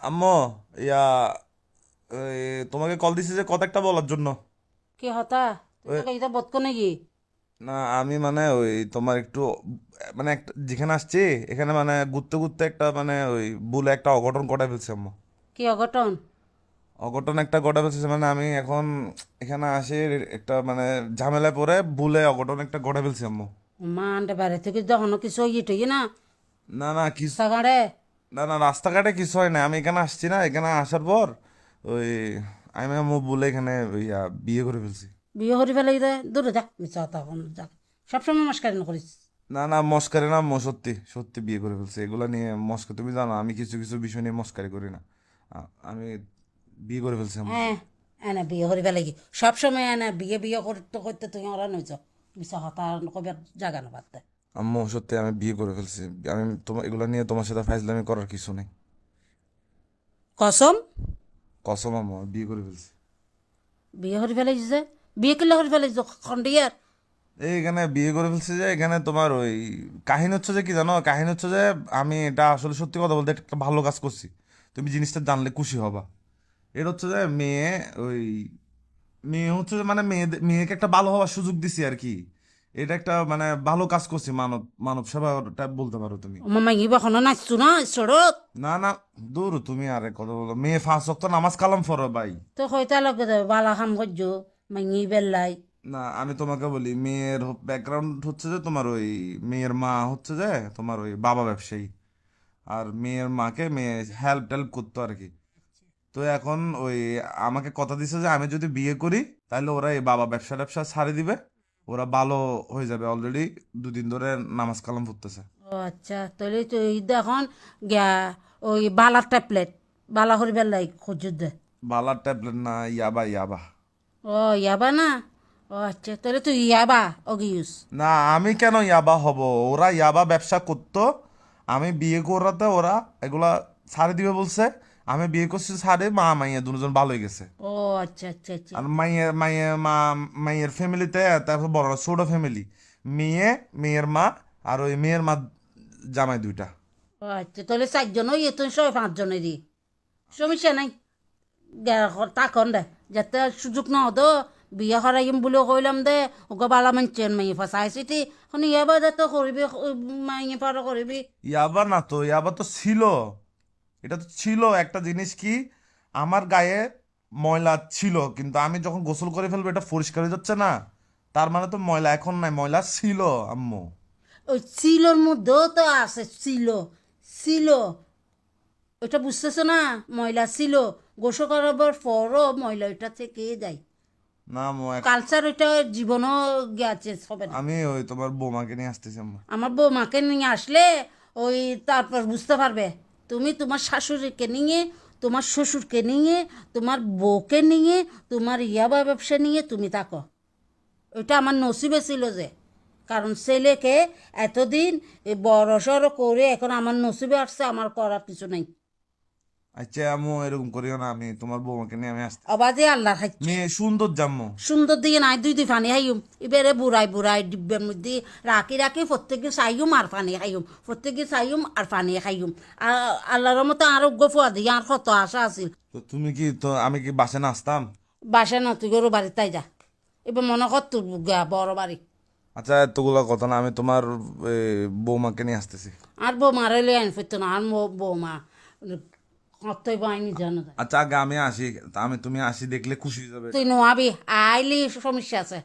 আম্মু, ইয়া এই, তোমাকে কল দিছি যে কথা একটা বলার জন্য। কি হতা তুই ওই, তো এটা বদকো নাকি? না আমি মানে ওই তোমার একটু মানে একটা যেখানে আসছি এখানে মানে ঘুরতে ঘুরতে একটা মানে ওই ভুলে একটা অঘটন ঘটাই ফেলছি আম্মু। কি অঘটন? অঘটন একটা ঘটাই ফেলছে মানে আমি এখন এখানে আসি একটা মানে ঝামেলায় পড়ে ভুলে অঘটন একটা ঘটাই ফেলছি আম্মু। মা আনতে বাইরে থেকে যখন কিছু ইয়ে না না না কিছু, রাস্তাঘাটে না না রাস্তাঘাটে কিছু হয় না, আমি এখানে আসছি না, এখানে আসার পর ওই আমি আম্মু ভুলে এখানে বিয়ে করে ফেলছি। বিয়ে করি ফেলে দে দূরে যা মিশা হতা কোন যা সবসময় মাস্কারি করিস। না না মস্কারি না আম্মু, সত্যি সত্যি বিয়ে করে ফেলছে, এগুলা নিয়ে মস্কা, তুমি জানো আমি কিছু কিছু বিষয় নিয়ে মস্কারি করি না। আমি বিয়ে করে ফেলছি আম্মু। হ্যাঁ, এনে বিয়ে করি ফেলে কি সবসময় এনে বিয়ে বিয়ে করতে করতে তুই ওরা নইছ মিশা হতা কবার জাগা না বাদ দে। আম্মু সত্যি আমি বিয়ে করে ফেলছি। আমি তোমার এগুলা নিয়ে তোমার সাথে ফাইজলামি করার কিছু নেই। কসম? কসম আম্মু, আমি বিয়ে করে ফেলছি। বিয়ে করি ফেলে যে বিয়ে কিল্লা করে ফেলে খন্ডিয়ার। এখানে বিয়ে করে ফেলছি যে এখানে তোমার ওই কাহিনী হচ্ছে যে কি জানো, কাহিনী হচ্ছে যে আমি এটা আসলে সত্যি কথা বলতে একটা ভালো কাজ করছি। তুমি জিনিসটা জানলে খুশি হবা। এটা হচ্ছে যে মেয়ে ওই মেয়ে হচ্ছে যে মানে মেয়েকে একটা ভালো হওয়ার সুযোগ দিছি আর কি। এটা একটা মানে ভালো কাজ করছি, মানব মানব সেবাটা বলতে পারো তুমি। আমার মাইগি বখনো নাচছো না সড়ক। না না, দূর তুমি আরে কথা বলো, মেয়ে 5 ওয়াক্ত নামাজ কালাম পড়ো ভাই। তো হয়তো লগে যাবে বালা খাম করছো মাইগি বেল্লাই। না আমি তোমাকে বলি, মেয়ের ব্যাকগ্রাউন্ড হচ্ছে যে তোমার ওই মেয়ের মা হচ্ছে যে তোমার ওই বাবা ব্যবসায়ী, আর মেয়ের মাকে মেয়ে হেল্প টেল্প করতো আর কি। তো এখন ওই আমাকে কথা দিছে যে আমি যদি বিয়ে করি তাহলে ওরা এই বাবা ব্যবসা ট্যাবসা ছাড়ে দিবে, ওরা ভালো হয়ে যাবে। অলরেডি 2 দিন ধরে নামাজ কালাম পড়তেছে। ও আচ্ছা, তাহলে তো এই দেখুন গিয়া ওই বালার ট্যাবলেট বালা করি বেল্লাই খুঁজুর দে। বালার ট্যাবলেট না, ইয়াবা ইয়াবা। ও ইয়াবা না? ও আচ্ছা, তাহলে তুই ইয়াবা ওকে ইউজ। না আমি কেন ইয়াবা হব, ওরা ইয়াবা ব্যবসা করতো, আমি বিয়ে করাতে ওরা এগুলা ছাড়ে দিবে বলছে। আমি বিয়ে করছি ছাড়ে, মা মাইয়া দুজন ভালো হয়ে গেছে। ও আচ্ছা আচ্ছা আচ্ছা। আর মাইয়ের মাইয়ের মা, মাইয়ের ফ্যামিলিতে তারপর বড় ছোট ফ্যামিলি, মেয়ে, মেয়ের মা, আর ওই মেয়ের মা জামাই 2টা। ও আচ্ছা, তাহলে 4 জন ওই তুই 5 জনেরই সমস্যা নাই। তাকন দে যাতে সুযোগ না হতো বিয়ে করাইম বলে কইলাম দে ওকে বালা মানছেন মাই ফাঁসাইছি তি এখন ইয়াবা যাতে করবি মাই পারো করবি। ইয়াবা না তো, ইয়াবা তো ছিল, এটা তো ছিল একটা জিনিস কি, আমার গায়ে ময়লা ছিল কিন্তু আমি যখন গোসল করে ফেলবো এটা পরিষ্কার হয়ে যাচ্ছে না, তার মানে তো ময়লা এখন নাই, ময়লা ছিল আম্মু। ওই সিলোর মধ্যেও তো আছে ছিল ছিল ওইটা বুঝতেছো না? ময়লা ছিল গোসল করাবার পরও ময়লা ওইটা থেকে যায়। না আম্মু কালচার ওইটা জীবনও গেছে হবে না। আমি ওই তোমার বৌমাকে নিয়ে আসতেছি আম্মু। আমার বৌমাকে নিয়ে আসলে ওই তারপর বুঝতে পারবে। তুমি তোমার শাশুড়িকে নিয়ে, তোমার শ্বশুরকে নিয়ে, তোমার বউকে নিয়ে, তোমার ইয়াবা ব্যবসা নিয়ে তুমি থাকো। ওইটা আমার নসিবে ছিল যে, কারণ ছেলেকে এতদিন বড় সড়ো করে এখন আমার নসিবে আসছে, আমার করার কিছু নেই। আচ্ছা আম্মু এরকম করিও না, আমি তোমার বৌমাকে নিয়ে আমি আসতে, আবাজে আল্লাহ খাচ্ছ মেয়ে সুন্দর জাম্মু। সুন্দর দিকে নাই দুই দুই ফানি খাইম এবারে বুড়াই বুড়াই ডিব্বের মধ্যে রাখি রাখি প্রত্যেকে চাইম আর ফানি খাইম, প্রত্যেকে চাইম আর ফানি খাইম। আর আল্লাহর মতো আরোগ্য ফুয়া দিয়ে আর কত আশা আছিল। তো তুমি কি, তো আমি কি বাসে না আসতাম? বাসা না তুই গরু বাড়ি তাই যা, এবার মনে কর তোর গা বড় বাড়ি। আচ্ছা এতগুলা কথা না, আমি তোমার এ, বৌমাকে নিয়ে আসতেছি। আর বউ মারাইলে আইন ফেরত না আর বৌমা কতই বাইনি জানো যায়। আচ্ছা আগে আমি আসি, তা আমি তুমি আসি দেখলে খুশি হয়ে যাবে। তুই নোয়াবি আইলি সমস্যা আছে।